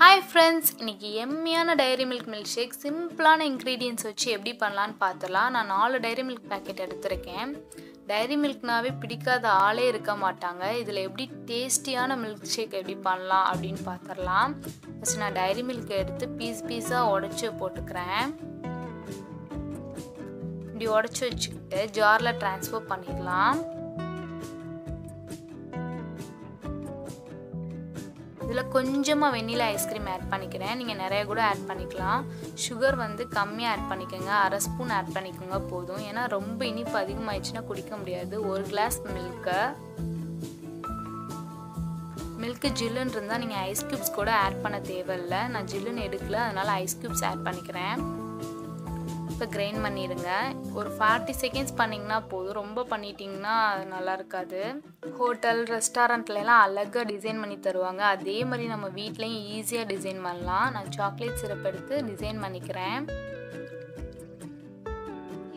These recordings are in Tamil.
Hi friends, இன்னைக்கு எம்மியான dairy milk milkshake சிம்பிளான ingredients வச்சு எப்படி பண்ணலாம்னு பார்த்தலாம். நான் 4 dairy milk பாக்கெட் எடுத்துர்க்கேன். dairy milkனாவே பிடிக்காத ஆளே இருக்க மாட்டாங்க. இதுல எப்படி டேஸ்டியான milkshake எப்படி பண்ணலாம் அப்படினு பார்த்தறலாம். ஃபர்ஸ்ட் நான் dairy milk எடுத்து பீஸா உடைச்சு போட்டுக்கறேன். இப்படி உடைச்சு வச்சிட்டு ஜார்ல ட்ரான்ஸ்ஃபர் பண்ணிடலாம். இதுல கொஞ்சமா வெண்ணிலா ஐஸ்கிரீம் ஆட் பண்ணிக்கிறேன். நீங்க நிறைய கூட ஆட் பண்ணிக்கலாம். சுகர் வந்து கம்மியா ஆட் பண்ணிக்கங்க. 1/2 ஸ்பூன் ஆட் பண்ணிக்கங்க போதும். ஏனா ரொம்ப இனிப்பு அதிகமாயிடுச்சுனா குடிக்க முடியாது. 1 கிளாஸ் மில்க் ஜில்லுன்னு இருந்தா நீங்க ஐஸ் கியூப்ஸ் கூட ஆட் பண்ண தேவையில்லை. நான் ஜில்லுன்னு எடுக்கல, அதனால ஐஸ் கியூப்ஸ் ஆட் பண்ணிக்கிறேன். இப்போ கிரைண்ட் பண்ணிடுங்க. ஒரு 40 செகண்ட்ஸ் பண்ணிங்கன்னா போதும். ரொம்ப பண்ணிட்டீங்கன்னா நல்லா இருக்காது. ஹோட்டல் ரெஸ்டாரண்ட்ல எல்லாம் அழகா டிசைன் பண்ணி தருவாங்க. அதே மாதிரி நம்ம வீட்லயும் ஈஸியா டிசைன் பண்ணலாம். நான் சாக்லேட் சிரப் எடுத்து டிசைன் பண்ணிக்கிறேன்.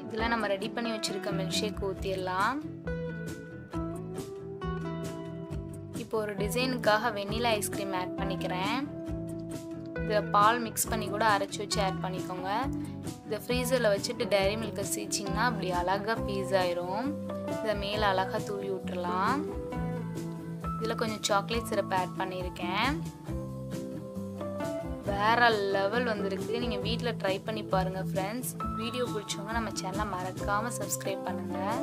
இதுல நம்ம ரெடி பண்ணி வச்சிருக்க மில்க்ஷேக் ஊத்திடலாம். இப்போ ஒரு டிசைனுக்காக வெண்ணிலா ஐஸ்கிரீம் ஆட் பண்ணிக்கிறேன். இதில் பால் மிக்ஸ் பண்ணி கூட அரைச்சி வச்சு ஆட் பண்ணிக்கோங்க. இதை ஃப்ரீசரில் வச்சுட்டு டைரி மில்கை சீச்சிங்கன்னா அப்படி அழகாக பீஸ் ஆயிரும். இதை மேலே அழகாக தூவி விட்டுறலாம். இதில் கொஞ்சம் சாக்லேட் சிரப் ஆட் பண்ணியிருக்கேன். வேற லெவல் வந்திருக்கு. நீங்கள் வீட்டில் ட்ரை பண்ணி பாருங்கள் ஃப்ரெண்ட்ஸ். வீடியோ பிடிச்சவங்க நம்ம சேனலை மறக்காமல் சப்ஸ்கிரைப் பண்ணுங்கள்.